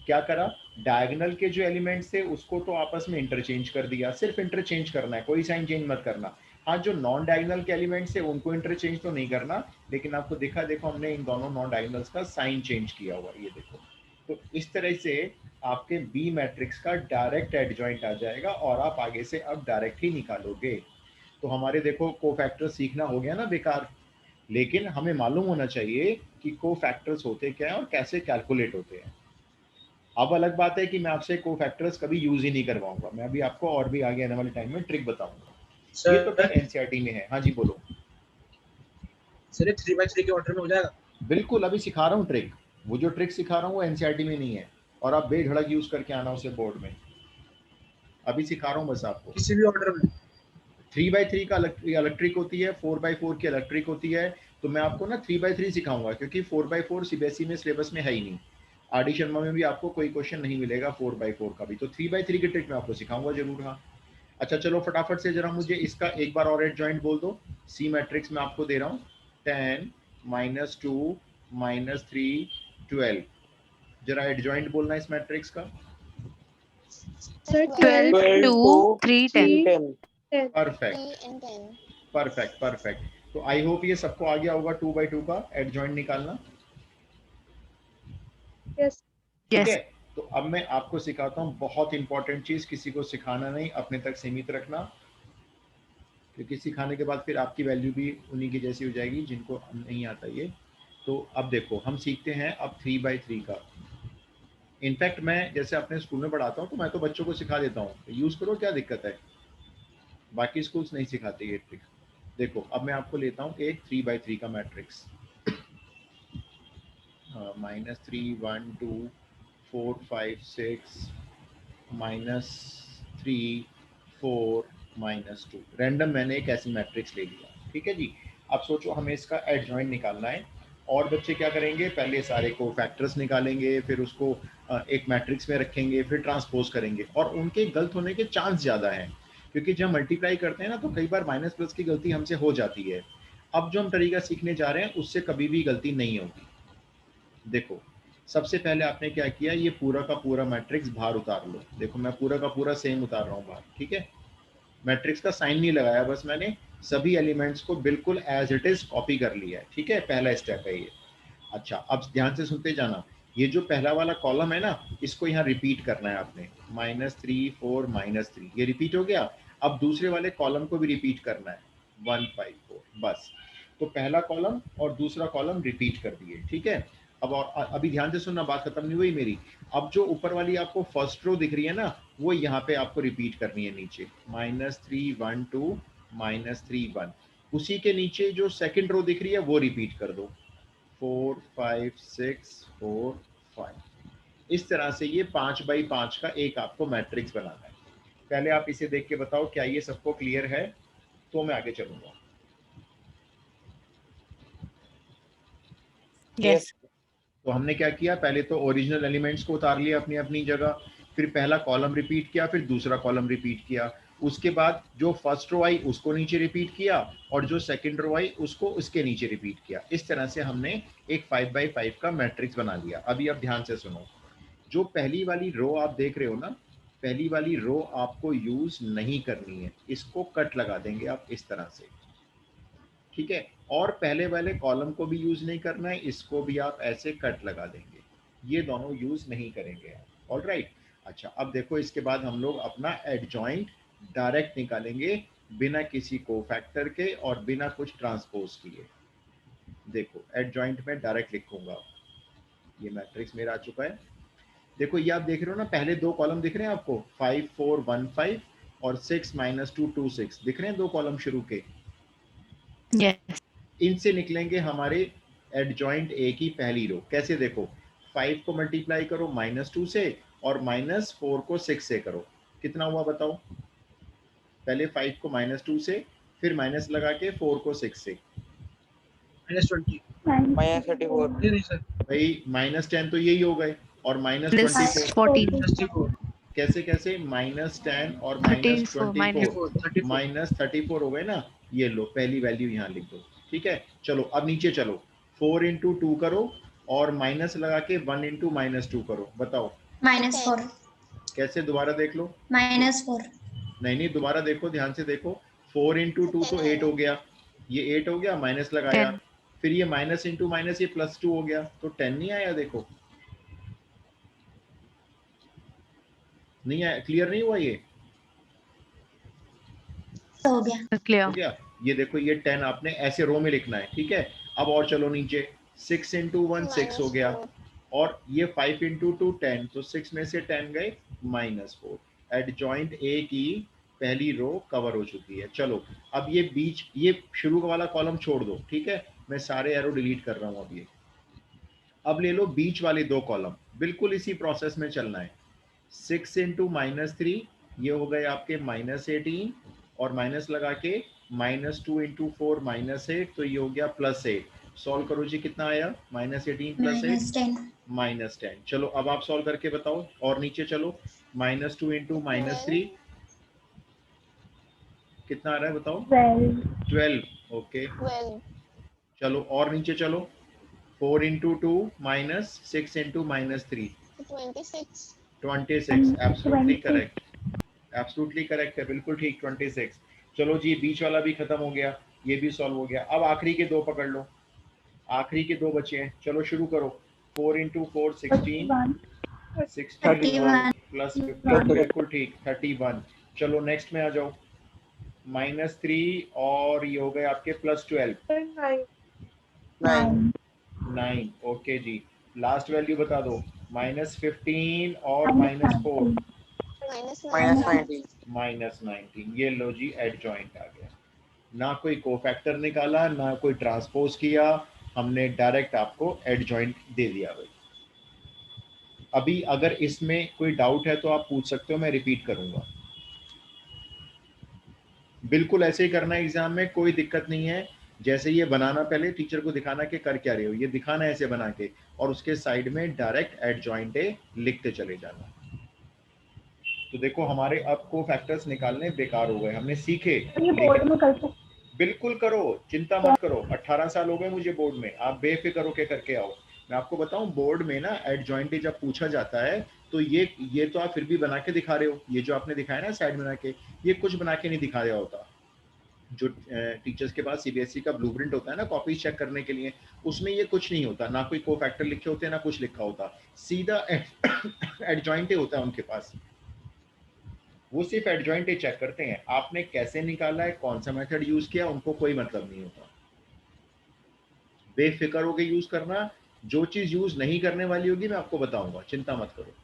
क्या करा, डायगोनल के जो एलिमेंट्स थे उसको तो आपस में इंटरचेंज कर दिया, सिर्फ इंटरचेंज करना है, कोई साइन चेंज मत करना। हाँ, जो नॉन डायगोनल के एलिमेंट्स थे उनको इंटरचेंज तो नहीं करना, लेकिन आपको दिखा, देखो हमने इन दोनों नॉन डायगोनल्स का साइन चेंज किया हुआ, ये देखो। तो इस तरह से आपके बी मैट्रिक्स का डायरेक्ट एडजॉइंट आ जाएगा, और आप आगे से अब डायरेक्ट ही निकालोगे। तो हमारे देखो कोफैक्टर सीखना हो गया ना बेकार, लेकिन हमें मालूम होना चाहिए कि कोफैक्टर्स होते क्या हैं और कैसे कैलकुलेट होते हैं। अब अलग बात है कि मैं आपसे कोफैक्टर्स कभी यूज ही नहीं करवाऊंगा, मैं अभी आपको और भी आगे आने वाले टाइम में ट्रिक बताऊंगा। ये तो सर फिर एनसीईआरटी में है। हाँ जी बोलो। सर 3x3 के ऑर्डर में हो जाएगा? बिल्कुल, अभी सिखा रहा हूँ ट्रिक, वो जो ट्रिक सिखा रहा हूँ वो एनसीईआरटी में नहीं है, और आप बेधड़क यूज करके आना उसे बोर्ड में। अभी सिखा रहा हूँ बस आपको। किसी भी ऑर्डर में? 3x3 का अलग ट्रिक होती है, 4x4 की अलग ट्रिक होती है। तो मैं आपको ना 3x3 सिखाऊंगा, क्योंकि 4x4 सीबीएसई में सिलेबस में है ही नहीं। आर डी शर्मा में भी आपको कोई क्वेश्चन नहीं मिलेगा 4x4 का भी, तो 3x3 की ट्रिक मैं आपको सिखाऊंगा जरूर। हाँ, अच्छा चलो फटाफट से जरा मुझे इसका एक बार और एडजॉइंट बोल दो। सी मैट्रिक्स में आपको दे रहा हूँ, 10 -2 -3 12। जरा एडजॉइंट बोलना इस मैट्रिक्स का। Sir 12 12 2 3 10 10 10 perfect 3 and 10। Perfect perfect. तो आई होप ये सबको आ गया होगा 2x2 का एडजॉइंट निकालना। यस ठीक है। यस तो अब मैं आपको सिखाता हूँ बहुत इंपॉर्टेंट चीज, किसी को सिखाना नहीं, अपने तक सीमित रखना, क्योंकि सिखाने के बाद फिर आपकी वैल्यू भी उन्हीं की जैसी हो जाएगी जिनको नहीं आता ये। तो अब देखो हम सीखते हैं अब 3x3 का। इनफैक्ट मैं जैसे अपने स्कूल में पढ़ाता हूँ तो मैं तो बच्चों को सिखा देता हूँ, यूज करो, क्या दिक्कत है। बाकी स्कूल्स नहीं सिखाते ये ट्रिक। देखो अब मैं आपको लेता हूँ एक 3x3 का मैट्रिक्स, -3 1 2 4 5 6 -3 4 -2 रैंडम मैंने एक ऐसी मैट्रिक्स ले लिया, ठीक है जी। अब सोचो हमें इसका एडजॉइंट निकालना है, और बच्चे क्या करेंगे, पहले सारे को फैक्टर्स निकालेंगे, फिर उसको एक मैट्रिक्स में रखेंगे, फिर ट्रांसपोज करेंगे, और उनके गलत होने के चांस ज़्यादा हैं, क्योंकि जब मल्टीप्लाई करते हैं ना तो कई बार माइनस प्लस की गलती हमसे हो जाती है। अब जो हम तरीका सीखने जा रहे हैं उससे कभी भी गलती नहीं होगी। देखो सबसे पहले आपने क्या किया, ये पूरा का पूरा मैट्रिक्स बाहर उतार लो। देखो मैं पूरा का पूरा सेम उतार रहा हूँ बाहर, ठीक है। मैट्रिक्स का साइन नहीं लगाया, बस मैंने सभी एलिमेंट्स को बिल्कुल एज इट इज कॉपी कर लिया है, ठीक है। पहला स्टेप है ये। अच्छा अब ध्यान से सुनते जाना, ये जो पहला वाला कॉलम है ना, इसको यहाँ रिपीट करना है आपने, -3 4 -3, ये रिपीट हो गया। अब दूसरे वाले कॉलम को भी रिपीट करना है, 1 5 4, बस। तो पहला कॉलम और दूसरा कॉलम रिपीट कर दिए, ठीक है। अब और अभी ध्यान से सुनना, बात खत्म नहीं हुई मेरी। अब जो ऊपर वाली आपको फर्स्ट रो दिख रही है ना, वो यहाँ पे आपको रिपीट करनी है नीचे, -3 1 2 -3 1। उसी के नीचे जो सेकंड रो दिख रही है वो रिपीट कर दो, 4 5 6 4 5। इस तरह से ये 5 बाई 5 का एक आपको मैट्रिक्स बनाना है। पहले आप इसे देख के बताओ क्या ये सबको क्लियर है, तो मैं आगे चलूंगा। Yes. तो हमने क्या किया, पहले तो ओरिजिनल एलिमेंट्स को उतार लिया अपनी अपनी जगह, फिर पहला कॉलम रिपीट किया, फिर दूसरा कॉलम रिपीट किया, उसके बाद जो फर्स्ट रो आई उसको नीचे रिपीट किया, और जो सेकंड रो आई उसको उसके नीचे रिपीट किया। इस तरह से हमने एक 5 बाई 5 का मैट्रिक्स बना लिया। अभी आप ध्यान से सुनो, जो पहली वाली रो आप देख रहे हो ना, पहली वाली रो आपको यूज नहीं करनी है, इसको कट लगा देंगे आप इस तरह से, ठीक है। और पहले वाले कॉलम को भी यूज नहीं करना है, इसको भी आप ऐसे कट लगा देंगे, ये दोनों यूज नहीं करेंगे आप। ऑलराइट। अच्छा अब देखो, इसके बाद हम लोग अपना एडजॉइंट डायरेक्ट निकालेंगे, बिना किसी कोफैक्टर के और बिना कुछ ट्रांसपोज किए। देखो एडजॉइंट में डायरेक्ट लिखूंगा, ये मैट्रिक्स मेरा आ चुका है। देखो ये आप देख रहे हो ना, पहले दो कॉलम दिख रहे हैं आपको, 5 4 1 5 और 6 -2 2 6 दिख रहे हैं, दो कॉलम शुरू के। Yes. इनसे निकलेंगे हमारे एडजॉइंट ए की पहली रो। कैसे, देखो 5 को मल्टीप्लाई करो -2 से, और -4 को 6 से करो, कितना हुआ बताओ। पहले 5 को -2 से, फिर माइनस लगा के 4 को 6 से, -20 -34 नहीं सर, भाई -10 तो यही हो गए, और This -24 14. 64 कैसे कैसे, -10 और 34 -24 -34 हो गए ना। ये लो पहली वैल्यू यहाँ लिख दो, ठीक है। चलो अब नीचे चलो, 4 × 2 करो, और माइनस लगा के 1 × -2 करो, बताओ -4 कैसे। दोबारा देख लो, -4 नहीं दोबारा देखो, ध्यान से देखो। 4 × 2 तो 8 हो गया, ये 8 हो गया, माइनस लगाया, 10. फिर ये माइनस इंटू माइनस, ये +2 हो गया, तो 10 नहीं आया। देखो नहीं आया, क्लियर नहीं हुआ, ये हो गया। हो Clear. गया। ये देखो ये 10 आपने ऐसे रो में लिखना है, ठीक है। अब और चलो नीचे, 6 × 1 6 हो गया, और ये 5 × 2 10, तो 6 में से 10 गए, -4। एडजॉइंट ए की पहली रो कवर हो चुकी है। चलो अब ये बीच, ये शुरू वाला कॉलम छोड़ दो, ठीक है। मैं सारे एरो डिलीट कर रहा हूँ अब। ये अब ले लो बीच वाले दो कॉलम, बिल्कुल इसी प्रोसेस में चलना है। 6 × -3 ये हो गए आपके -18, और माइनस लगा के -2 × 4 -8, तो ये हो गया +8। सॉल्व करो जी, कितना आया, -18 + 8 -10 -10। चलो अब आप सॉल्व करके बताओ, और नीचे चलो, -2 × -3 कितना आ रहा है बताओ, 12। ओके 12 चलो और नीचे चलो, 4 × 2 -6 × -3 26 26। एब्सोल्युटली करेक्ट, एब्सोल्युटली करेक्ट है, बिल्कुल ठीक, 26। चलो जी बीच वाला भी खत्म हो गया, ये भी सॉल्व हो गया। अब आखिरी के दो पकड़ लो, आखिरी के दो बचे हैं, चलो शुरू करो। 4 × 4 16 64 प्लस 15, बिल्कुल ठीक, 31। चलो नेक्स्ट में आ जाओ, -3 और ये हो गए आपके +12 9। ओके जी, लास्ट वैल्यू बता दो, -15 और -4 -19। ये लो जी एडजॉइंट आ गया, ना कोई कोफैक्टर निकाला, ना कोई ट्रांसपोज किया, हमने डायरेक्ट आपको एडजॉइंट दे दिया भाई। अभी अगर इसमें कोई डाउट है तो आप पूछ सकते हो, मैं रिपीट करूंगा। बिल्कुल ऐसे ही करना है एग्जाम में, कोई दिक्कत नहीं है। जैसे ये बनाना, पहले टीचर को दिखाना कि कर क्या रहे हो, ये दिखाना ऐसे बना के, और उसके साइड में डायरेक्ट एडजॉइंट ए लिखते चले जाना। तो देखो हमारे अब को फैक्टर्स निकालने बेकार हो गए, हमने सीखे, लेकिन बिल्कुल करो, चिंता मत करो। 18 साल हो गए मुझे बोर्ड में, आप बेफिक्र होके करके आओ। मैं आपको बताऊं, बोर्ड में ना एडजॉइंट जब पूछा जाता है तो ये तो आप फिर भी बना के दिखा रहे हो, ये जो आपने दिखाया ना साइड बना के, ये कुछ बना के नहीं दिखा रहा होता। जो टीचर्स के पास सीबीएसई का ब्लूप्रिंट होता है ना कॉपी चेक करने के लिए, उसमें ये कुछ नहीं होता, ना कोई को फैक्टर लिखे होते हैं ना कुछ लिखा होता, सीधा एडजॉइंट होता है उनके पास। वो सिर्फ एडजॉइंट चेक करते हैं, आपने कैसे निकाला है, कौन सा मेथड यूज किया, उनको कोई मतलब नहीं होता। बेफिक्र होकर यूज करना, जो चीज यूज नहीं करने वाली होगी मैं आपको बताऊंगा, चिंता मत करो।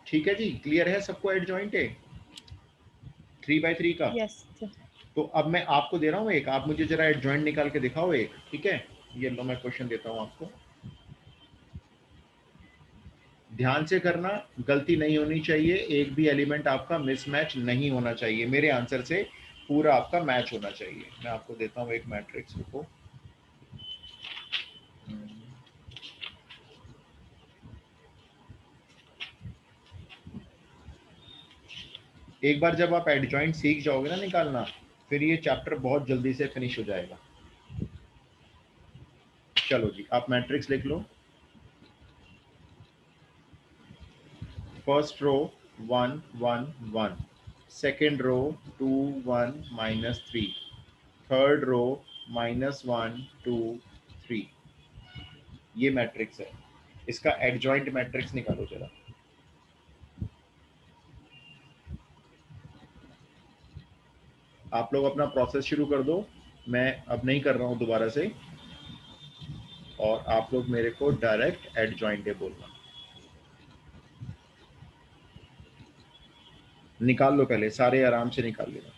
ठीक है जी, क्लियर है सबको एडजॉइंट है 3x3 का? Yes, sir. तो अब मैं आपको दे रहा हूँ एक, आप मुझे जरा एडजॉइंट निकाल के दिखाओ एक, ठीक है? ये लो मैं क्वेश्चन देता हूँ आपको, ध्यान से करना, गलती नहीं होनी चाहिए, एक भी एलिमेंट आपका मिसमैच नहीं होना चाहिए, मेरे आंसर से पूरा आपका मैच होना चाहिए। मैं आपको देता हूँ एक मैट्रिक्स को, एक बार जब आप एडजॉइंट सीख जाओगे ना निकालना, फिर ये चैप्टर बहुत जल्दी से फिनिश हो जाएगा। चलो जी, आप मैट्रिक्स लिख लो। First row 1 1 1, second row 2 1 -3, third row -1 2 3, ये मैट्रिक्स है। इसका एडजॉइंट मैट्रिक्स निकालो जरा। आप लोग अपना प्रोसेस शुरू कर दो, मैं अब नहीं कर रहा हूं दोबारा से, और आप लोग मेरे को डायरेक्ट एडजॉइंट बोलना। निकाल लो, पहले सारे आराम से निकाल लेना।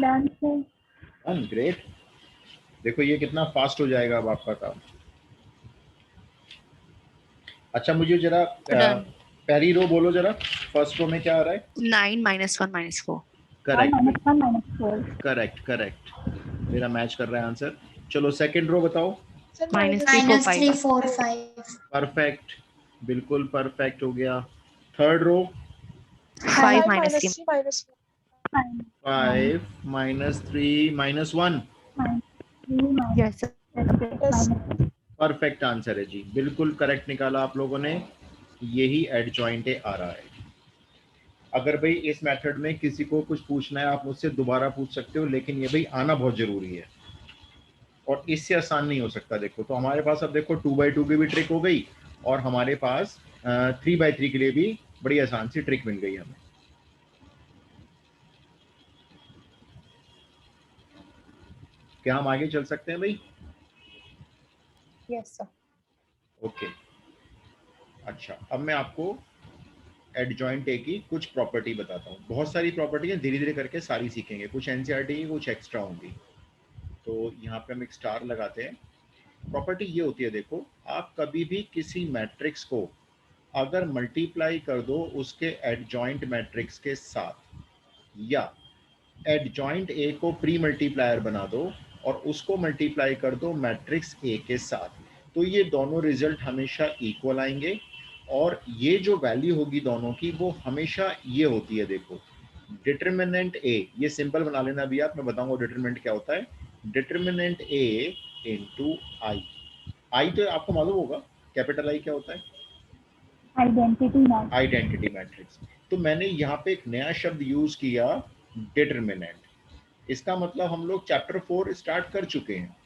Done, sir. ग्रेट, देखो ये कितना फास्ट हो जाएगा अब आपका काम। अच्छा मुझे जरा Done. पहली रो बोलो जरा, फर्स्ट रो में क्या आ रहा है? 9 -1 -4. करेक्ट, 1 - 4. करेक्ट करेक्ट, मेरा मैच कर रहा है आंसर। चलो सेकंड रो बताओ। Sir, -3 4 5. -3 4 5, परफेक्ट, बिल्कुल परफेक्ट हो गया। Third row 5 -3. 5 5 -3 -1, Yes, sir. Perfect answer है जी, बिल्कुल करेक्ट निकाला आप लोगों ने, यही एडजॉइंट आ रहा है। अगर भाई इस मेथड में किसी को कुछ पूछना है आप मुझसे दोबारा पूछ सकते हो, लेकिन ये भाई आना बहुत जरूरी है, और इससे आसान नहीं हो सकता। देखो तो हमारे पास अब देखो 2x2 की भी ट्रिक हो गई, और हमारे पास 3x3 के लिए भी बड़ी आसान सी ट्रिक मिल गई हमें। क्या हम आगे चल सकते हैं भाई? Yes, sir. ओके, अच्छा अब मैं आपको एडजॉइंट ए की कुछ प्रॉपर्टी बताता हूँ। बहुत सारी प्रॉपर्टी है, धीरे धीरे करके सारी सीखेंगे, कुछ एनसीईआरटी की कुछ एक्स्ट्रा होंगी। तो यहाँ पे हम एक स्टार लगाते हैं। प्रॉपर्टी ये होती है, देखो आप कभी भी किसी मैट्रिक्स को अगर मल्टीप्लाई कर दो उसके एडजॉइंट मैट्रिक्स के साथ, या एडजॉइंट ए को प्री मल्टीप्लायर बना दो और उसको मल्टीप्लाई कर दो मैट्रिक्स ए के साथ, तो ये दोनों रिजल्ट हमेशा इक्वल आएंगे, और ये जो वैल्यू होगी दोनों की वो हमेशा ये होती है। देखो डिटरमिनेंट ए, ये सिंपल बना लेना अभी आप, मैं बताऊंगा डिटरमिनेंट क्या होता है। डिटरमिनेंट ए इंटू आई, आई तो आपको मालूम होगा कैपिटल आई क्या होता है, आइडेंटिटी मैट्रिक्स। Identity matrix. तो मैंने यहाँ पे एक नया शब्द यूज किया, डिटरमिनेंट। इसका मतलब हम लोग चैप्टर 4 स्टार्ट कर चुके हैं।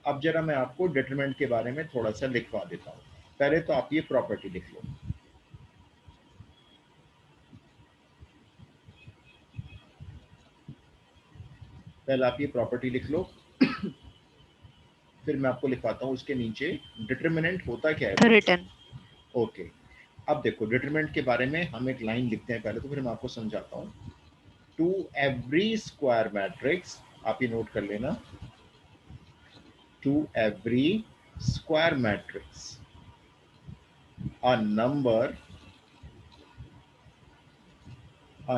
अब जरा मैं आपको डिटरमिनेंट के बारे में थोड़ा सा लिखवा देता हूँ। पहले तो आप ये प्रॉपर्टी लिख लो। पहले आप ये प्रॉपर्टी लिख लो, फिर मैं आपको लिखवाता हूँ उसके नीचे डिटरमिनेंट होता क्या है। Written. ओके, अब देखो डिटरमिनेंट के बारे में हम एक लाइन लिखते हैं पहले, तो फिर मैं आपको समझाता हूँ। टू एवरी स्क्वायर मैट्रिक्स, आप ये नोट कर लेना, to every square matrix a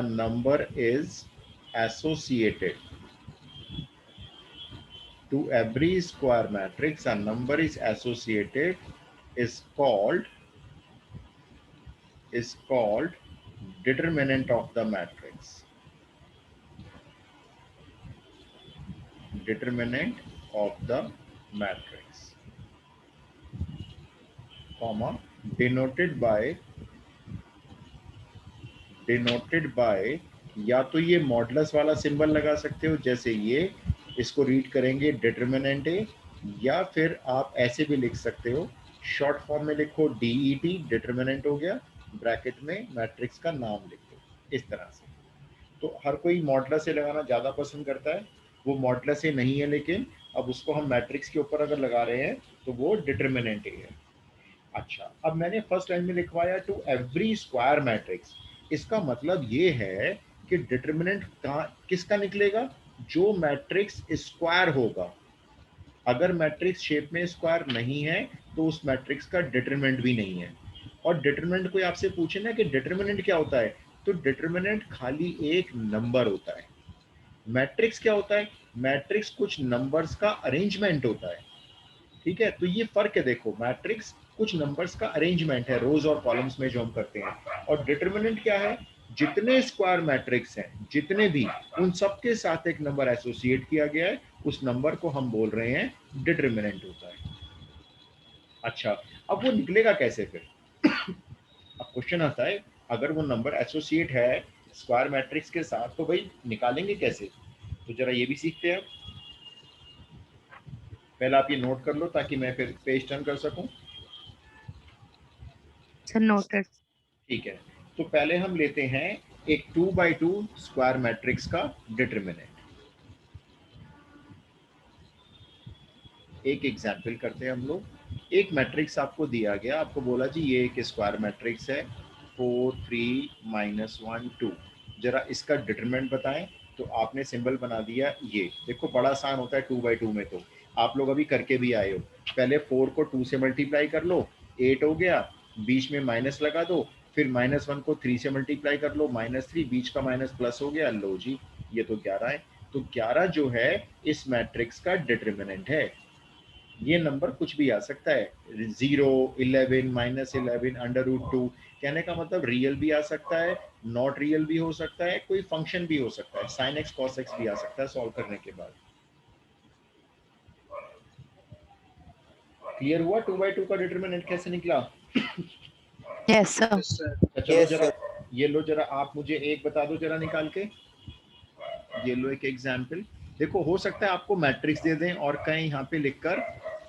number is associated. To every square matrix a number is associated is called determinant of the matrix. Determinant of the matrix, comma, denoted by या तो ये modulus वाला symbol लगा सकते हो, जैसे ये, इसको रीड करेंगे डिटरमिनेंट है, या फिर आप ऐसे भी लिख सकते हो, शॉर्ट फॉर्म में लिखो DET, डिटरमिनेंट हो गया, ब्रैकेट में मैट्रिक्स का नाम लिख दो, इस तरह से। तो हर कोई मॉडुलस से लगाना ज़्यादा पसंद करता है, वो मॉडुलस से नहीं है, लेकिन अब उसको हम मैट्रिक्स के ऊपर अगर लगा रहे हैं तो वो डिटरमिनेंट ही है। अच्छा, अब मैंने फर्स्ट लाइन में लिखवाया टू एवरी स्क्वायर मैट्रिक्स। इसका मतलब ये है कि डिटरमिनेंट किसका निकलेगा, जो मैट्रिक्स स्क्वायर होगा। अगर मैट्रिक्स शेप में स्क्वायर नहीं है तो उस मैट्रिक्स का डिटरमिनेंट भी नहीं है। और डिटरमिनेंट कोई आपसे पूछे ना कि डिटरमिनेंट क्या होता है, तो डिटरमिनेंट खाली एक नंबर होता है। मैट्रिक्स क्या होता है, मैट्रिक्स कुछ नंबर्स का अरेंजमेंट होता है। ठीक है, तो ये फर्क है। देखो, मैट्रिक्स कुछ नंबर्स का अरेंजमेंट है, रोज और कॉलम्स में जो हम करते हैं, और डिटरमिनेंट क्या है, जितने स्क्वायर मैट्रिक्स हैं, जितने भी, उन सब के साथ एक नंबर एसोसिएट किया गया है, उस नंबर को हम बोल रहे हैं डिटरमिनेंट होता है। अच्छा, अब वो निकलेगा कैसे फिर? अब क्वेश्चन आता है, अगर वो नंबर एसोसिएट है स्क्वायर मैट्रिक्स के साथ, तो भाई निकालेंगे कैसे? तो जरा ये भी सीखते हैं। पहले आप ये नोट कर लो ताकि मैं फिर पेज टर्न कर सकूं। So noted. ठीक है, तो पहले हम लेते हैं एक 2x2 स्क्वायर मैट्रिक्स का डिटरमिनेंट। एक एग्जाम्पल करते हैं हम लोग। एक मैट्रिक्स आपको दिया गया, आपको बोला जी ये एक स्क्वायर मैट्रिक्स है, 4 3 -1 2, जरा इसका डिटरमिनेंट बताएं। तो आपने सिंबल बना दिया ये। देखो बड़ा आसान होता है 2x2 में, तो आप लोग अभी करके भी आए हो। पहले 4 को 2 से मल्टीप्लाई कर लो, 8 हो गया, बीच में माइनस लगा दो, फिर -1 को 3 से मल्टीप्लाई कर लो, -3, बीच का माइनस प्लस हो गया, लो जी ये तो 11 है। तो 11 जो है इस मैट्रिक्स का डिटरमिनेंट है। ये नंबर कुछ भी आ सकता है, 0 11 -11 √2। कहने का मतलब रियल भी आ सकता है, नॉट रियल भी हो सकता है, कोई फंक्शन भी हो सकता है, sin x cos x भी आ सकता है सॉल्व करने के बाद। क्लियर हुआ 2x2 का डिटरमिनेंट कैसे निकला? Yes, sir. Yes, sir. चलो जरा ये लो, जरा आप मुझे एक बता दो जरा निकाल के। ये लो एक एग्जाम्पल। देखो, हो सकता है आपको मैट्रिक्स दे दें और कहीं यहाँ पे लिखकर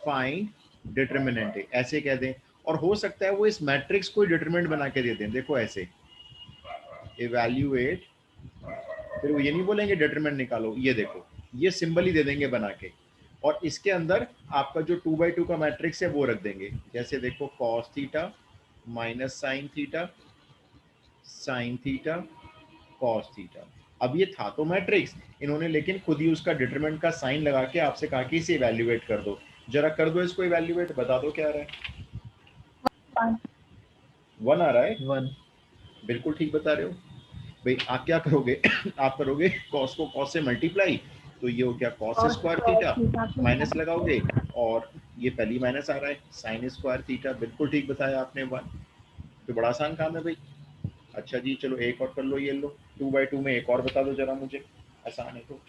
फाइंड डिटरमिनेंट है ऐसे कह दें, और हो सकता है वो इस मैट्रिक्स को डिटरमिनेंट बना के दे दें। देखो ऐसे, इवैल्यूएट, फिर वो ये नहीं बोलेंगे डिटरमिनेंट निकालो, ये देखो ये सिंबल ही दे देंगे बना के, और इसके अंदर आपका जो 2x2 का मैट्रिक्स है वो रख देंगे। जैसे देखो cos theta minus sin theta, sin theta cos theta. अब ये था तो मैट्रिक्स, इन्होंने लेकिन खुद ही उसका डिटरमिनेंट का साइन लगा के आपसे कहा कि इसे इवैल्यूएट कर दो। जरा कर दो इसको इवैल्यूएट, बता दो क्या आ रहा है। 1 आ रहा है, 1 बिल्कुल ठीक बता रहे हो भाई। आप क्या करोगे आप करोगे cos को cos से मल्टीप्लाई, तो ये हो गया cos स्क्वायर थीटा, माइनस लगाओगे, और ये पहली माइनस आ रहा है sin स्क्वायर थीटा। बिल्कुल ठीक बताया आपने 1। तो बड़ा आसान काम है भाई। अच्छा जी, चलो एक और कर लो, ये लो 2x2 में एक और बता दो जरा मुझे, आसान है तो।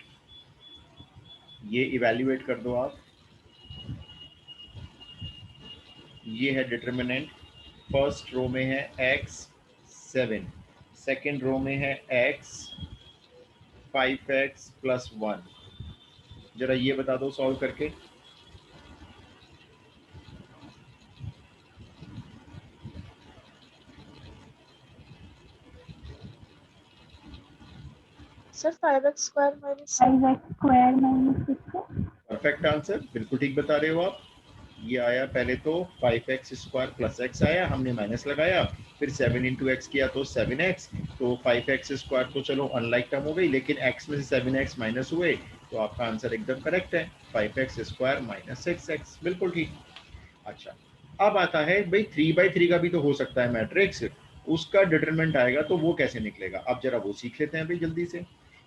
ये इवैल्यूएट कर दो आप, ये है डिटरमिनेंट, फर्स्ट रो में है x 7, सेकेंड रो में है x 5x + 1। जरा ये बता दो सॉल्व करके। Sir 5x square minus 5x square minus 6 perfect answer, बिल्कुल ठीक बता रहे हो आप। ये आया पहले तो 5x स्क्वायर प्लस x आया, हमने माइनस लगाया, फिर 7 इंटू एक्स किया तो 7x, तो 5x स्क्वायर तो चलो अनलाइक टर्म हो गई, लेकिन x में से 7x माइनस हुए तो आपका आंसर एकदम करेक्ट है, 5x स्क्वायर माइनस 6x, बिल्कुल ठीक। अच्छा, अब आता है भाई 3/3 का भी तो हो सकता है मैट्रिक्स, उसका डिटरमिनेंट आएगा तो वो कैसे निकलेगा। अब जरा वो सीख लेते हैं भाई जल्दी से।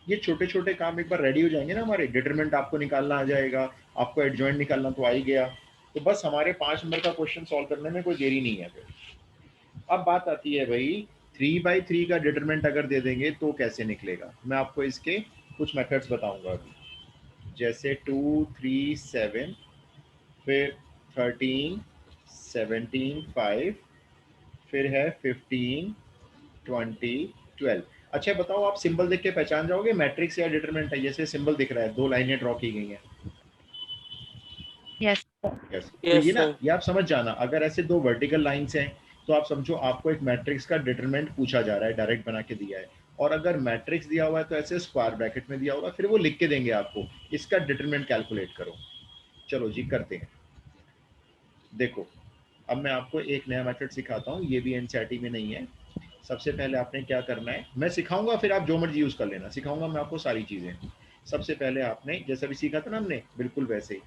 ये छोटे छोटे काम एक बार रेडी हो जाएंगे ना हमारे, डिटरमिनेंट आपको निकालना आ जाएगा, आपको एडजॉइंट निकालना तो आ ही गया, तो बस हमारे 5 नंबर का क्वेश्चन सॉल्व करने में कोई देरी नहीं है फिर। अब बात आती है भाई 3/3 का डिटरमिनेंट अगर दे देंगे तो कैसे निकलेगा। मैं आपको इसके कुछ मेथड्स बताऊंगा अभी, जैसे 2 3 7, फिर 13 17 5, फिर है 15 20 12। अच्छा बताओ, आप सिंबल देख के पहचान जाओगे मैट्रिक्स या डिटरमिनेंट है। जैसे सिंबल दिख रहा है, 2 लाइनें ड्रॉ की गई हैं। यस यस, तो ये ना, ये आप समझ जाना, अगर ऐसे 2 वर्टिकल लाइंस हैं तो आप समझो आपको एक मैट्रिक्स का डिटरमिनेंट पूछा जा रहा है, डायरेक्ट बना के दिया है। और अगर मैट्रिक्स दिया हुआ है तो ऐसे स्क्वायर ब्रैकेट में दिया होगा, फिर वो लिख के देंगे आपको, इसका डिटरमिनेंट कैलकुलेट करो। चलो जी करते हैं। देखो, अब मैं आपको एक नया मेथड सिखाता हूँ, ये भी एनसीईआरटी में नहीं है। सबसे पहले आपने क्या करना है, मैं सिखाऊंगा फिर आप जो मर्जी यूज कर लेना, सिखाऊंगा मैं आपको सारी चीजें। सबसे पहले आपने जैसा भी सीखा था ना हमने, बिल्कुल वैसे ही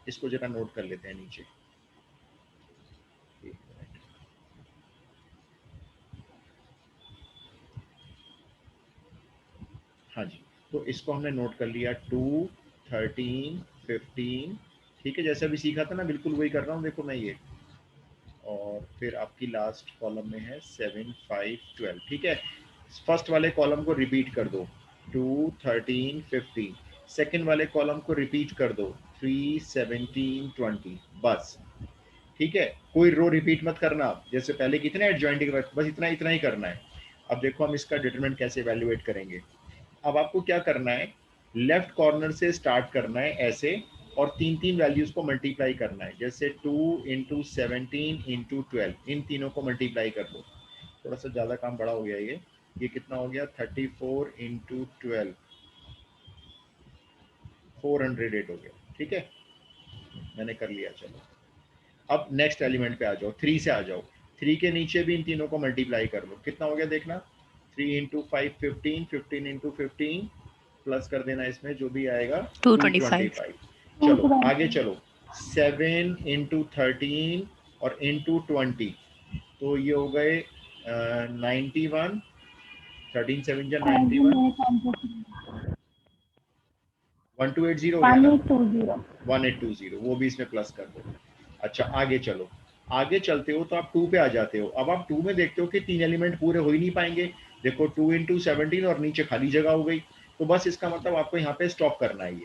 इसको जरा नोट कर लेते हैं नीचे। एक मिनट। हाँ जी, तो इसको हमने नोट कर लिया, 2 13 15, ठीक है, जैसा भी सीखा था ना बिल्कुल वही कर रहा हूँ, देखो मैं ये। और फिर आपकी लास्ट कॉलम में है 7 5 12, ठीक है। फर्स्ट वाले कॉलम को रिपीट कर दो, 2 13 15, सेकेंड वाले कॉलम को रिपीट कर दो, 3 17 20, बस, ठीक है। कोई रो रिपीट मत करना, जैसे पहले कितने एडजॉइंटिंग, बस इतना इतना ही करना है। अब देखो हम इसका डिटरमिनेंट कैसे वैल्यूएट करेंगे। अब आपको क्या करना है, लेफ्ट कॉर्नर से स्टार्ट करना है ऐसे, और 3 वैल्यूज को मल्टीप्लाई करना है, जैसे 2 इंटू 17 इंटू 12, इन तीनों को मल्टीप्लाई कर दो। थोड़ा सा ज़्यादा काम बड़ा हो गया ये कितना हो गया, 34 इंटू 12, 408 हो गया, ठीक है, मैंने कर लिया। चलो अब नेक्स्ट एलिमेंट पे आ जाओ, 3 से आ जाओ, 3 के नीचे भी इन तीनों को मल्टीप्लाई कर लो, कितना हो गया देखना, 3 इंटू 5 15, 15 इंटू 15, प्लस कर देना इसमें जो भी आएगा 225। 225। चलो आगे चलो, 7 इंटू 13 और इंटू 20, तो ये हो गए 91, 13 7 जा 91, 1280 हो गया ना, 1820, वो भी इसमें प्लस कर दो। अच्छा आगे चलो, आगे चलते हो तो आप 2 पे आ जाते हो। अब आप 2 में देखते हो कि 3 एलिमेंट पूरे हो ही नहीं पाएंगे, देखो 2 इंटू 17 और नीचे खाली जगह हो गई, तो बस इसका मतलब आपको यहाँ पे स्टॉप करना है।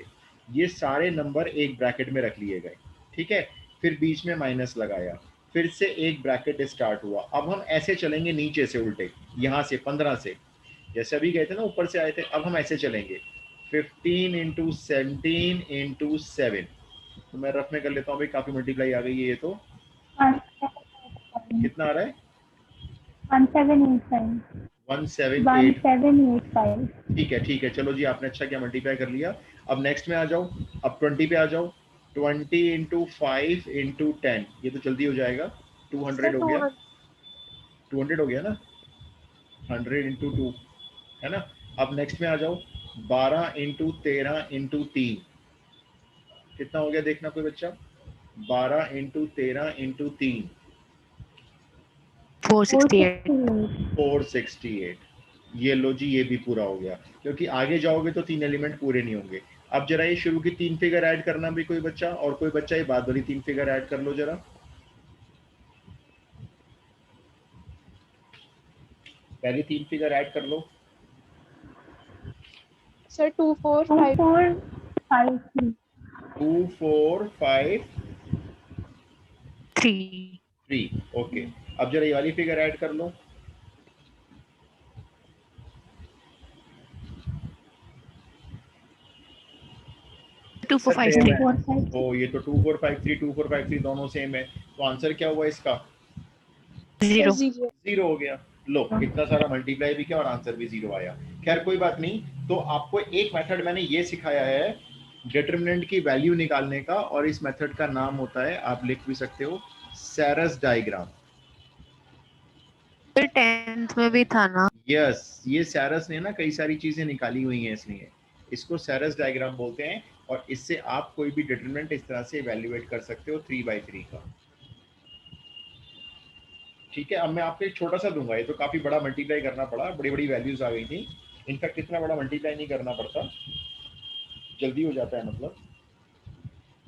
ये सारे नंबर एक ब्रैकेट में रख लिए गए, ठीक है, फिर बीच में माइनस लगाया, फिर से एक ब्रैकेट स्टार्ट हुआ। अब हम ऐसे चलेंगे नीचे से उल्टे, यहाँ से 15 से, जैसे अभी गए थे ना ऊपर से आए थे, अब हम ऐसे चलेंगे 15 इंटू 17 इंटू 7, तो मैं रफ में कर लेता हूँ भाई, काफी मल्टीप्लाई आ गई है ये तो। कितना आ रहा है, 1785। ठीक है चलो जी, आपने अच्छा किया मल्टीप्लाई कर लिया। अब नेक्स्ट में आ जाओ, अब 20 पे आ जाओ, 20 इंटू 5 इंटू 10, ये तो जल्दी हो जाएगा, 200 हो गया, 200 हो गया ना, 100 इंटू 2 है ना। अब नेक्स्ट में आ जाओ, 12 इंटू 13 इंटू 3, कितना हो गया देखना कोई बच्चा, 12 इंटू 13 इंटू 3, 468। ये लो जी, ये भी पूरा हो गया, क्योंकि आगे जाओगे तो 3 एलिमेंट पूरे नहीं होंगे। अब जरा ये शुरू की 3 फिगर ऐड करना भी कोई बच्चा, और कोई बच्चा ये बाद वाली 3 फिगर ऐड कर लो जरा, पहली 3 फिगर ऐड कर लो। Sir 2 4 5 2 4 5 3 3, okay. अब जरा ये वाली फिगर ऐड कर लो। Two four five same three है। 4 5 ओ ये तो 2453 2453 दोनों सेम है, तो आंसर क्या हुआ इसका? Sir zero. 0 जीरो हो गया। लो इतना सारा मल्टीप्लाई भी किया और आंसर भी जीरो आया। खैर कोई बात नहीं। तो आपको एक मेथड मैंने ये सिखाया है डिटरमिनेंट की वैल्यू निकालने का, और इस मेथड का नाम होता है, आप लिख भी सकते हो, सैरस डायग्राम। फिर 10th में भी था ना? यस, ये सैरस ने ना कई सारी चीजें निकाली हुई हैं, इसलिए इसको सैरस डायग्राम बोलते हैं। और इससे आप कोई भी डिटरमिनेंट इस तरह से इवेल्युएट कर सकते हो 3/3 का। ठीक है, अब मैं आपको एक छोटा सा दूंगा, ये तो काफी बड़ा मल्टीप्लाई करना पड़ा, बड़ी बड़ी वैल्यूज आ गई थी। इनफैक्ट इतना बड़ा मल्टीप्लाई नहीं करना पड़ता, जल्दी हो जाता है मतलब।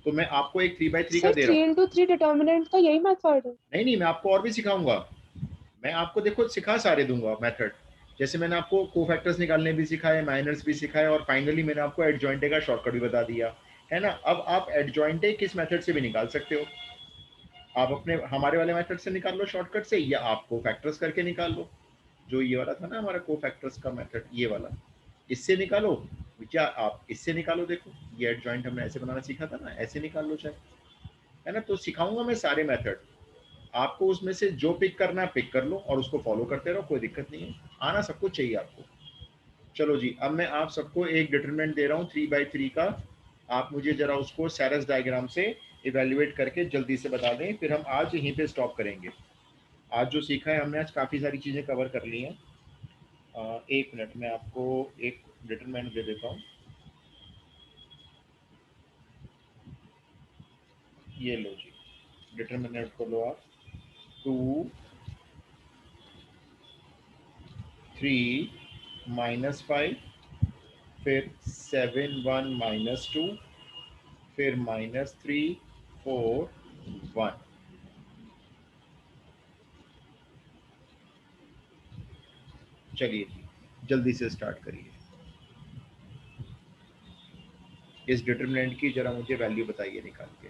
तो मैं आपको एक 3/3 का सर दे रहा 3 हूँ। into 3 डिटर्मिनेंट का यही मेथड है? नहीं नहीं, मैं आपको और भी सिखाऊंगा। मैं आपको देखो सिखा सारे दूंगा मेथड। जैसे मैंने आपको कोफैक्टर्स निकालने भी सिखाए, माइनर्स भी सिखाए, और फाइनली मैंने आपको एडजॉइंटे का शॉर्टकट भी बता दिया है ना। अब आप एडजॉइंटे किस मेथड से भी निकाल सकते हो। आप अपने हमारे वाले मेथड से निकाल लो शॉर्टकट से, या आप कोफैक्टर्स करके निकाल लो। जो ये वाला था ना हमारा कोफैक्टर्स का मेथड, ये वाला, इससे निकालो। क्या आप इससे निकालो, देखो ये एडजॉइंट हमने ऐसे बनाना सीखा था ना, ऐसे निकाल लो चाहे, है ना। तो सिखाऊंगा मैं सारे मेथड, आपको उसमें से जो पिक करना है पिक कर लो और उसको फॉलो करते रहो, कोई दिक्कत नहीं है। आना सब कुछ चाहिए आपको। चलो जी, अब मैं आप सबको एक डिटरमिनेंट दे रहा हूँ 3/3 का। आप मुझे जरा उसको सैरस डायग्राम से इवेल्युएट करके जल्दी से बता दें, फिर हम आज यहीं पे स्टॉप करेंगे। आज जो सीखा है हमने, आज काफ़ी सारी चीज़ें कवर कर ली हैं। एक मिनट में आपको एक डिटरमिनेंट दे देता हूँ। ये लो जी, डिटरमिनेंट को लो आप। 2 3 -5, फिर 7 1 -2, फिर -3 4 1। चलिए जी, जल्दी से स्टार्ट करिए। इस डिटरमिनेंट की जरा मुझे वैल्यू बताइए निकाल के।